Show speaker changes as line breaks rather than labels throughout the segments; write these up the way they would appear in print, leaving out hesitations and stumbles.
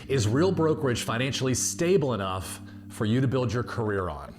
Is Real Brokerage financially stable enough for you to build your career on?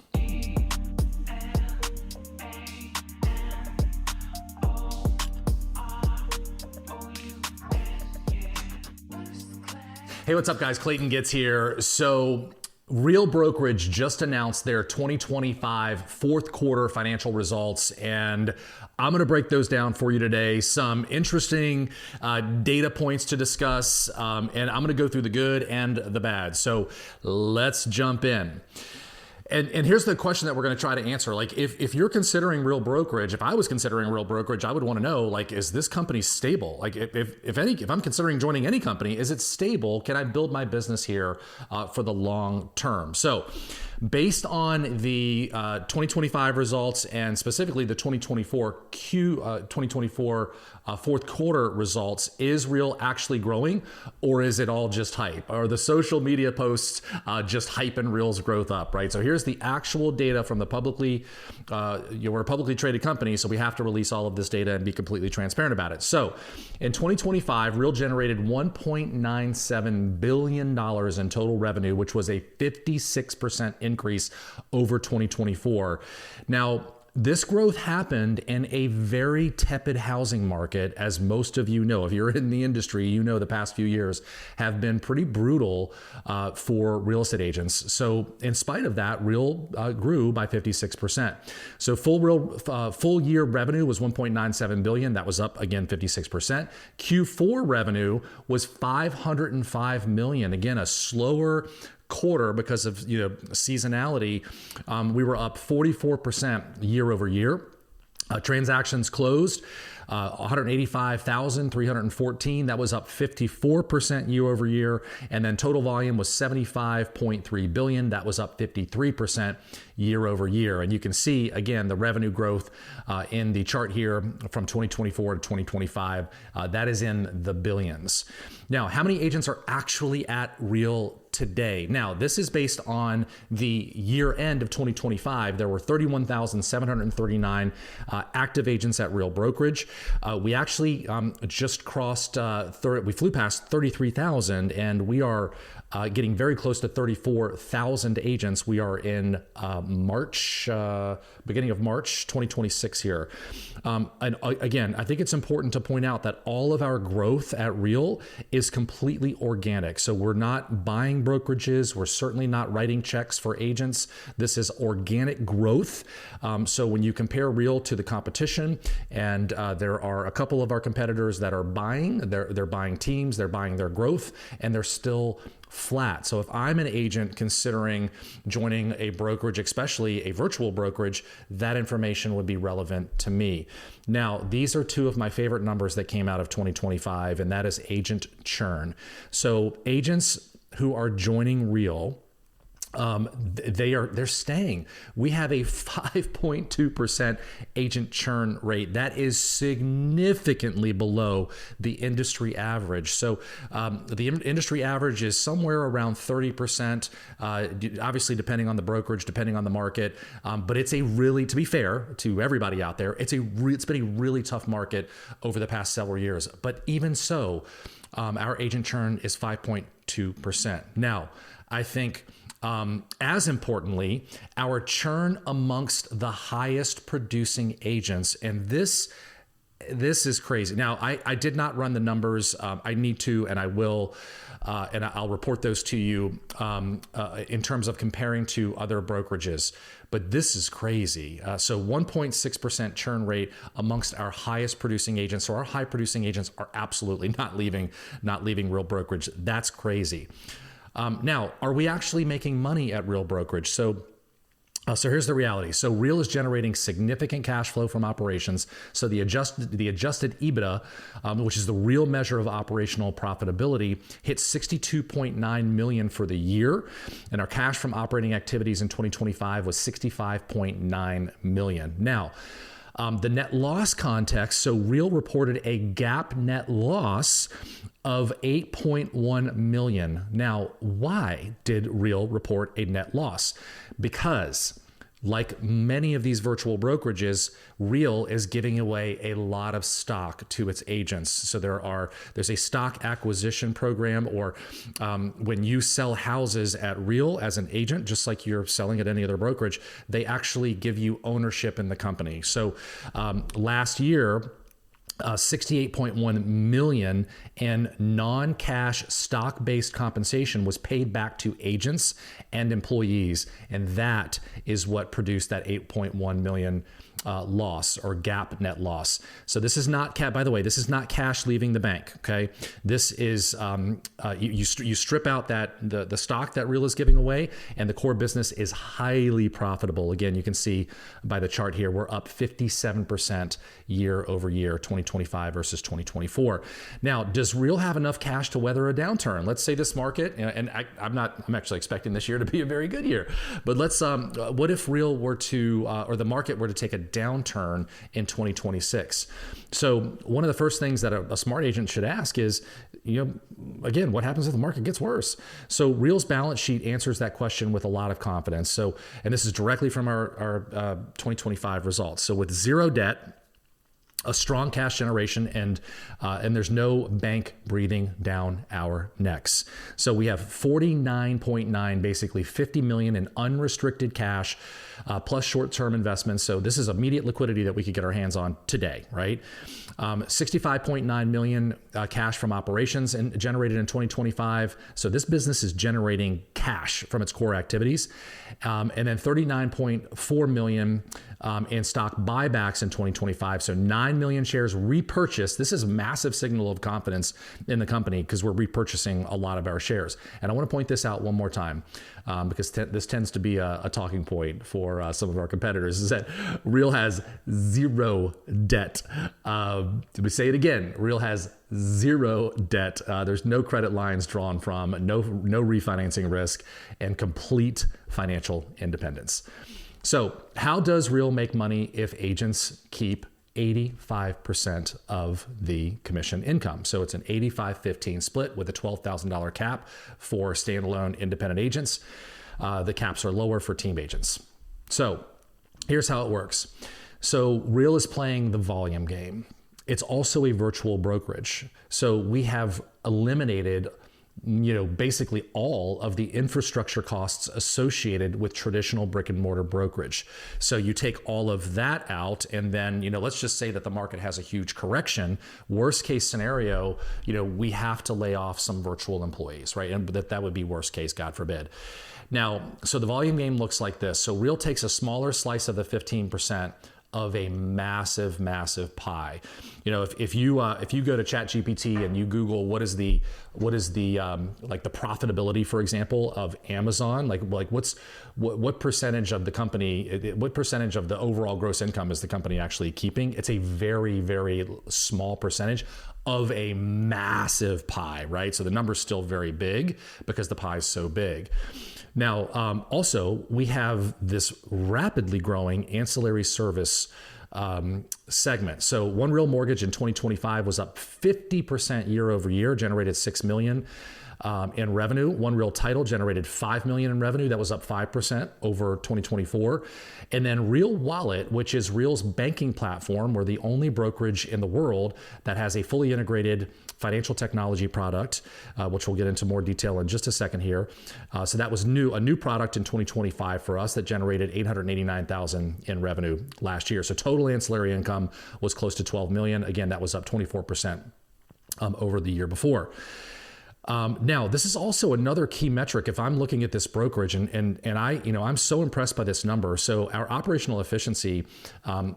Hey, what's up guys? Clayton Gitz here. So Real Brokerage just announced their 2025 fourth quarter financial results, and I'm going to break those down for you today. Some interesting data points to discuss, and I'm going to go through the good and the bad. So let's jump in. And here's the question that we're going to try to answer. Like, if you're considering Real Brokerage, if I was considering Real Brokerage, I would want to know, like, is this company stable? Like, if I'm considering joining any company, is it stable? Can I build my business here for the long term? So based on the 2025 results and specifically the 2024 fourth quarter results, is Real actually growing, or is it all just hype? Are the social media posts just hyping Real's growth up, right? So here's the actual data from the publicly, we're a publicly traded company, so we have to release all of this data and be completely transparent about it. So in 2025, Real generated $1.97 billion in total revenue, which was a 56% increase over 2024. Now, this growth happened in a very tepid housing market, as most of you know. If you're in the industry, you know the past few years have been pretty brutal for real estate agents. So in spite of that, Real grew by 56%. So full year revenue was $1.97 billion. That was up again 56%. Q4 revenue was $505 million. Again, a slower quarter because of seasonality. We were up 44% year over year. Transactions closed 185,314. That was up 54% year over year. And then total volume was 75.3 billion. That was up 53% year over year. And you can see, again, the revenue growth in the chart here from 2024 to 2025. That is in the billions. Now, how many agents are actually at Real today? Now, this is based on the year end of 2025. There were 31,739 active agents at Real Brokerage. We actually just crossed, we flew past 33,000, and we are getting very close to 34,000 agents. We are in March, beginning of March 2026 here. And again, I think it's important to point out that all of our growth at Real is completely organic. So we're not buying brokerages. We're certainly not writing checks for agents. This is organic growth. So when you compare Real to the competition, and there are a couple of our competitors that are buying, they're buying teams, they're buying their growth, and they're still flat. So if I'm an agent considering joining a brokerage, especially a virtual brokerage, that information would be relevant to me. Now, these are two of my favorite numbers that came out of 2025, and that is agent churn. So agents who are joining Real, they're staying. We have a 5.2% agent churn rate. That is significantly below the industry average. So the industry average is somewhere around 30%, obviously depending on the brokerage, depending on the market. But it's a really, to be fair to everybody out there, it's been a really tough market over the past several years. But even so, our agent churn is 5.2%. Now, I think as importantly, our churn amongst the highest producing agents, and this is crazy. Now, I did not run the numbers. I need to, and I will, and I'll report those to you in terms of comparing to other brokerages. But this is crazy. So 1.6% churn rate amongst our highest producing agents. So our high producing agents are absolutely not leaving Real Brokerage. That's crazy. Now, are we actually making money at Real Brokerage? So here's the reality. So Real is generating significant cash flow from operations. So the adjusted EBITDA, which is the real measure of operational profitability, hit $62.9 million for the year. And our cash from operating activities in 2025 was $65.9 million. Now, the net loss context, so Real reported a GAAP net loss of $8.1 million. Now, why did Real report a net loss? Because like many of these virtual brokerages, Real is giving away a lot of stock to its agents. So there's a stock acquisition program, or when you sell houses at Real as an agent, just like you're selling at any other brokerage, they actually give you ownership in the company. So last year, 68.1 million in non-cash stock-based compensation was paid back to agents and employees, and that is what produced that 8.1 million loss, or GAAP net loss. So this is not by the way, this is not cash leaving the bank. Okay, this is you strip out the stock that Real is giving away, and the core business is highly profitable. Again, you can see by the chart here, we're up 57% year over year, 2025 versus 2024. Now, does Real have enough cash to weather a downturn? Let's say this market, and I'm actually expecting this year to be a very good year, but let's what if Real were to or the market were to take a downturn in 2026? So one of the first things that a smart agent should ask is, again, what happens if the market gets worse? So Real's balance sheet answers that question with a lot of confidence. So, and this is directly from our 2025 results. So with zero debt, a strong cash generation, and there's no bank breathing down our necks. So we have 49.9, basically 50 million in unrestricted cash, plus short-term investments. So this is immediate liquidity that we could get our hands on today, right? 65.9 million cash from operations and generated in 2025. So this business is generating cash from its core activities. And then 39.4 million in stock buybacks in 2025. So 9 million shares repurchased. This is a massive signal of confidence in the company because we're repurchasing a lot of our shares. And I want to point this out one more time because this tends to be a talking point for some of our competitors, is that Real has zero debt. To say it again, Real has zero debt. There's no credit lines drawn from, no refinancing risk, and complete financial independence. So how does Real make money if agents keep 85% of the commission income? So it's an 85-15 split with a $12,000 cap for standalone independent agents. The caps are lower for team agents. So here's how it works. So Real is playing the volume game. It's also a virtual brokerage. So we have eliminated basically all of the infrastructure costs associated with traditional brick and mortar brokerage. So you take all of that out, and then, let's just say that the market has a huge correction. Worst case scenario, we have to lay off some virtual employees, right? And that would be worst case, God forbid. Now, so the volume game looks like this. So Real takes a smaller slice of the 15% of a massive, massive pie. If you go to ChatGPT and you Google what is the like the profitability, for example, of Amazon, like what percentage of the company, what percentage of the overall gross income is the company actually keeping? It's a very, very small percentage of a massive pie, right? So the number's still very big because the pie is so big. Now, also, we have this rapidly growing ancillary service segment. So One Real Mortgage in 2025 was up 50% year over year, generated $6 million in revenue. One Real Title generated $5 million in revenue. That was up 5% over 2024. And then Real Wallet, which is Real's banking platform, we're the only brokerage in the world that has a fully integrated financial technology product, which we'll get into more detail in just a second here. So that was a new product in 2025 for us that generated $889,000 in revenue last year. So total ancillary income was close to 12 million. Again, that was up 24% over the year before. Now, this is also another key metric. If I'm looking at this brokerage and I'm so impressed by this number. So our operational efficiency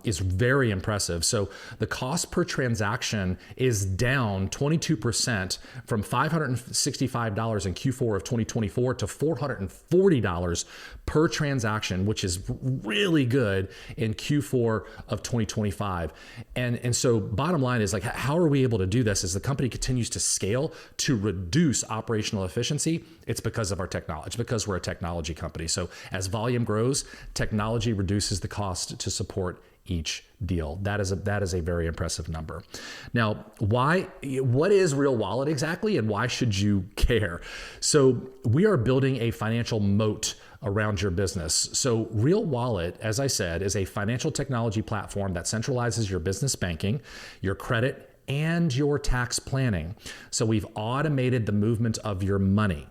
is very impressive. So the cost per transaction is down 22% from $565 in Q4 of 2024 to $440 per transaction, which is really good in Q4 of 2025. And so bottom line is, like, how are we able to do this as the company continues to scale to reduce operational efficiency? It's because of our technology. It's because we're a technology company. So as volume grows, technology reduces the cost to support each deal. That is a very impressive number. Now, what is Real Wallet exactly, and why should you care? So we are building a financial moat around your business. So Real Wallet, as I said, is a financial technology platform that centralizes your business banking, your credit, and your tax planning. So we've automated the movement of your money,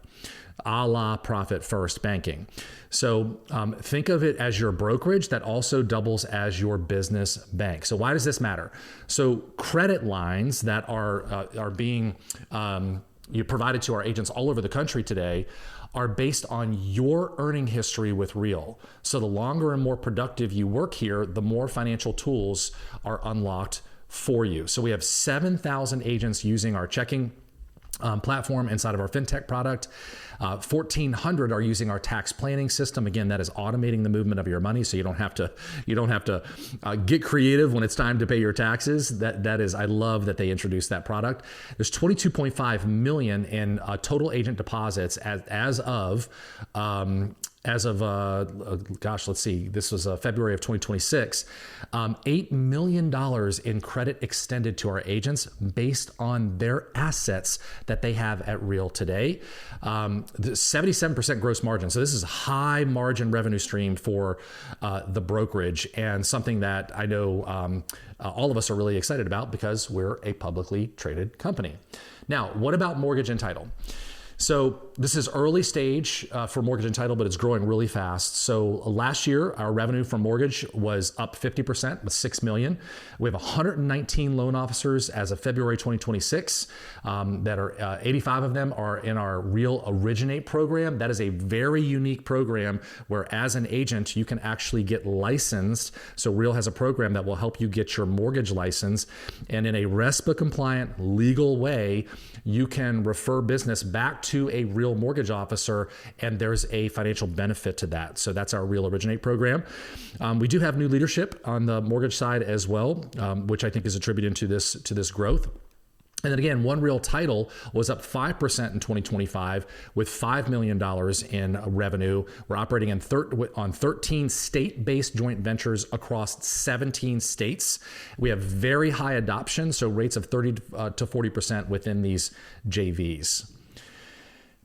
a la Profit First banking. So think of it as your brokerage that also doubles as your business bank. So why does this matter? So credit lines that are being provided to our agents all over the country today are based on your earning history with Real. So the longer and more productive you work here, the more financial tools are unlocked for you. So we have 7,000 agents using our checking platform inside of our Fintech product. 1,400 are using our tax planning system. Again, that is automating the movement of your money, so you don't have to get creative when it's time to pay your taxes. That is, I love that they introduced that product. There's 22.5 million in total agent deposits as of let's see, this was February of 2026, $8 million in credit extended to our agents based on their assets that they have at Real today. The 77% gross margin. So this is a high margin revenue stream for the brokerage, and something that I know all of us are really excited about because we're a publicly traded company. Now, what about mortgage and title? So this is early stage for mortgage and title, but it's growing really fast. So last year, our revenue from mortgage was up 50% with $6 million. We have 119 loan officers as of February 2026 that are 85 of them are in our Real Originate program. That is a very unique program where as an agent, you can actually get licensed. So Real has a program that will help you get your mortgage license. And in a RESPA compliant legal way, you can refer business back to a Real mortgage officer, and there's a financial benefit to that. So that's our Real Originate program. We do have new leadership on the mortgage side as well, which I think is attributed to this growth. And then again, One Real Title was up 5% in 2025 with $5 million in revenue. We're operating on 13 state-based joint ventures across 17 states. We have very high adoption, so rates of 30 to 40% within these JVs.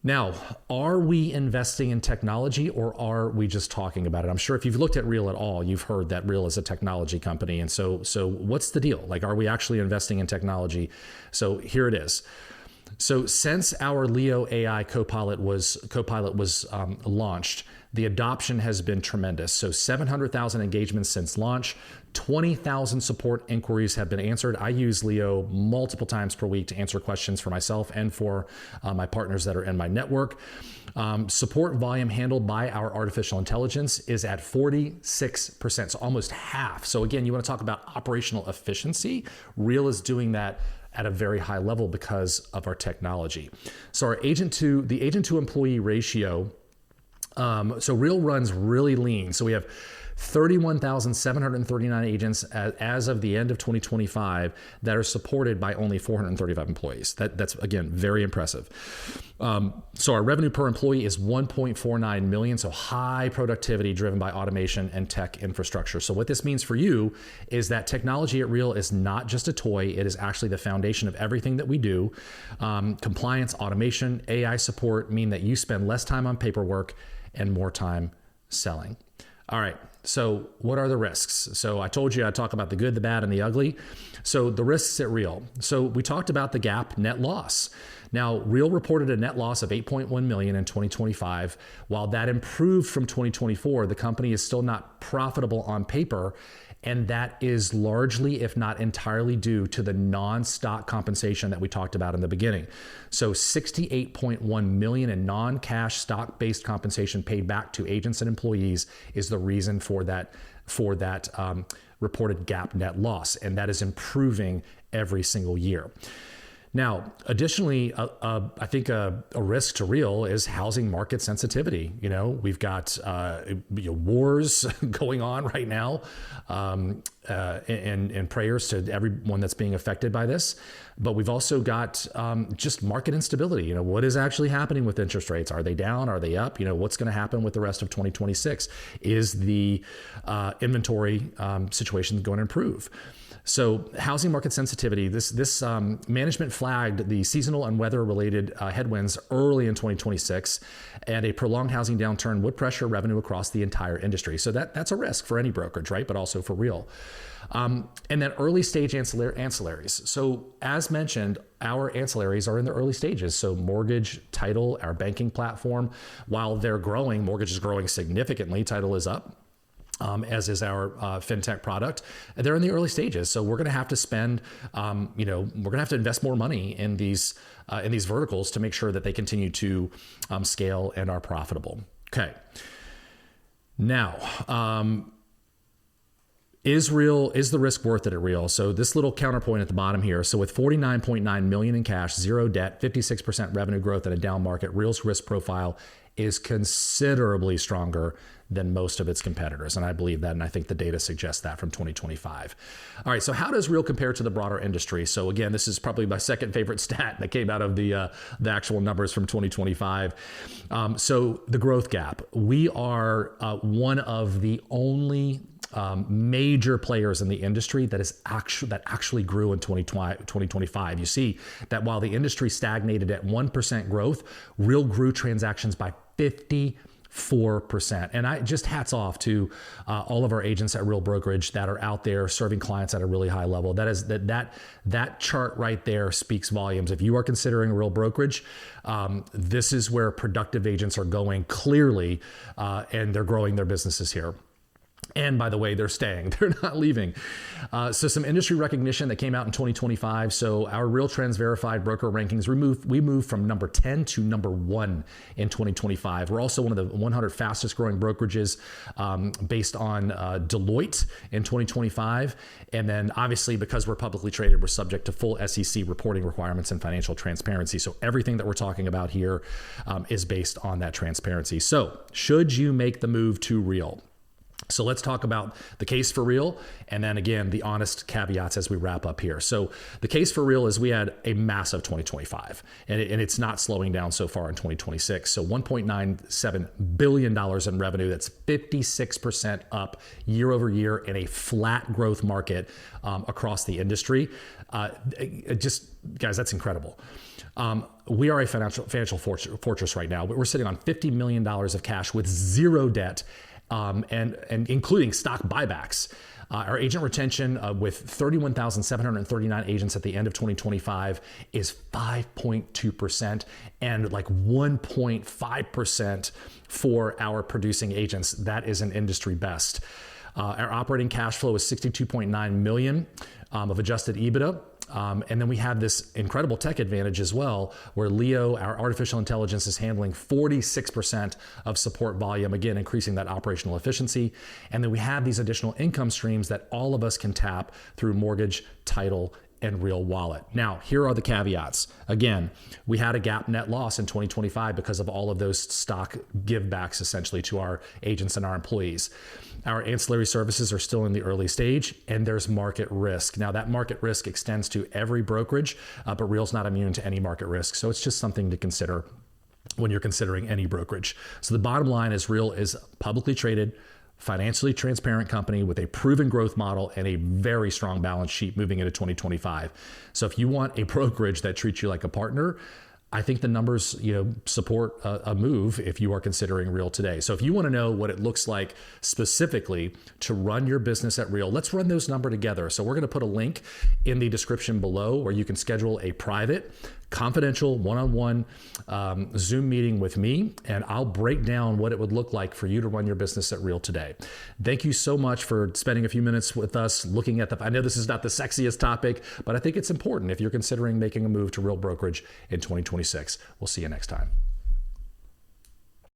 Now, are we investing in technology or are we just talking about it? I'm sure if you've looked at Real at all, you've heard that Real is a technology company. And so what's the deal? Like, are we actually investing in technology? So here it is. So since our Leo AI CoPilot was launched, the adoption has been tremendous. So 700,000 engagements since launch, 20,000 support inquiries have been answered. I use Leo multiple times per week to answer questions for myself and for my partners that are in my network. Support volume handled by our artificial intelligence is at 46%, so almost half. So again, you want to talk about operational efficiency. Real is doing that at a very high level because of our technology. So our agent to employee ratio, so Real runs really lean. So we have 31,739 agents as of the end of 2025 that are supported by only 435 employees. That's again, very impressive. So our revenue per employee is 1.49 million. So high productivity driven by automation and tech infrastructure. So what this means for you is that technology at Real is not just a toy. It is actually the foundation of everything that we do. Compliance, automation, AI support mean that you spend less time on paperwork and more time selling. All right. So what are the risks? So I told you I'd talk about the good, the bad, and the ugly. So the risks at Real. So we talked about the GAAP net loss. Now, Real reported a net loss of $8.1 million in 2025. While that improved from 2024, the company is still not profitable on paper. And that is largely, if not entirely, due to the non-stock compensation that we talked about in the beginning. So $68.1 million in non-cash stock-based compensation paid back to agents and employees is the reason for that reported GAAP net loss. And that is improving every single year. Now, additionally, I think a risk to Real is housing market sensitivity. You know, we've got wars going on right now, and prayers to everyone that's being affected by this. But we've also got just market instability. You know, what is actually happening with interest rates? Are they down? Are they up? You know, what's going to happen with the rest of 2026? Is the inventory situation going to improve? So housing market sensitivity, this management flagged the seasonal and weather-related headwinds early in 2026, and a prolonged housing downturn would pressure revenue across the entire industry. So that's a risk for any brokerage, right? But also for Real. And then early stage ancillaries. So as mentioned, our ancillaries are in the early stages. So mortgage, title, our banking platform, while they're growing, mortgage is growing significantly, title is up. As is our Fintech product. They're in the early stages. So we're going to have to spend, we're going to have to invest more money in these verticals to make sure that they continue to scale and are profitable. Okay. Now, is the risk worth it at Real? So this little counterpoint at the bottom here. So with $49.9 million in cash, zero debt, 56% revenue growth in a down market, Real's risk profile is considerably stronger than most of its competitors. And I believe that, and I think the data suggests that from 2025. All right, so how does Real compare to the broader industry? So again, this is probably my second favorite stat that came out of the actual numbers from 2025. So the growth gap. We are one of the only major players in the industry that actually grew in 2025. You see that while the industry stagnated at 1% growth, Real grew transactions by 54%. And I just hats off to all of our agents at Real Brokerage that are out there serving clients at a really high level. That chart right there speaks volumes. If you are considering Real Brokerage, this is where productive agents are going clearly, and they're growing their businesses here. And by the way, they're staying, they're not leaving. So some industry recognition that came out in 2025. So our Real Trends verified broker rankings, we moved from number 10 to number 1 in 2025. We're also one of the 100 fastest growing brokerages based on Deloitte in 2025. And then obviously because we're publicly traded, we're subject to full SEC reporting requirements and financial transparency. So everything that we're talking about here is based on that transparency. So should you make the move to Real? So let's talk about the case for Real, and then again, the honest caveats as we wrap up here. So the case for Real is we had a massive 2025, and it's not slowing down so far in 2026. So $1.97 billion in revenue. That's 56% up year over year in a flat growth market across the industry. Guys, that's incredible. We are a financial fortress right now. We're sitting on $50 million of cash with zero debt. And including stock buybacks. Our agent retention with 31,739 agents at the end of 2025 is 5.2% and like 1.5% for our producing agents. That is an industry best. Our operating cash flow is $62.9 million of adjusted EBITDA. And then we have this incredible tech advantage as well, where Leo, our artificial intelligence, is handling 46% of support volume, again, increasing that operational efficiency. And then we have these additional income streams that all of us can tap through mortgage, title, and Real Wallet. Now, here are the caveats. Again, we had a GAAP net loss in 2025 because of all of those stock givebacks essentially to our agents and our employees. Our ancillary services are still in the early stage, and there's market risk. Now, that market risk extends to every brokerage, but Real's not immune to any market risk. So it's just something to consider when you're considering any brokerage. So the bottom line is Real is publicly traded, financially transparent company with a proven growth model and a very strong balance sheet moving into 2025. So if you want a brokerage that treats you like a partner, I think the numbers, support a move if you are considering Real today. So if you want to know what it looks like specifically to run your business at Real, let's run those numbers together. So we're going to put a link in the description below where you can schedule a private, confidential, one-on-one Zoom meeting with me, and I'll break down what it would look like for you to run your business at Real today. Thank you so much for spending a few minutes with us looking at I know this is not the sexiest topic, but I think it's important if you're considering making a move to Real Brokerage in 2026. We'll see you next time.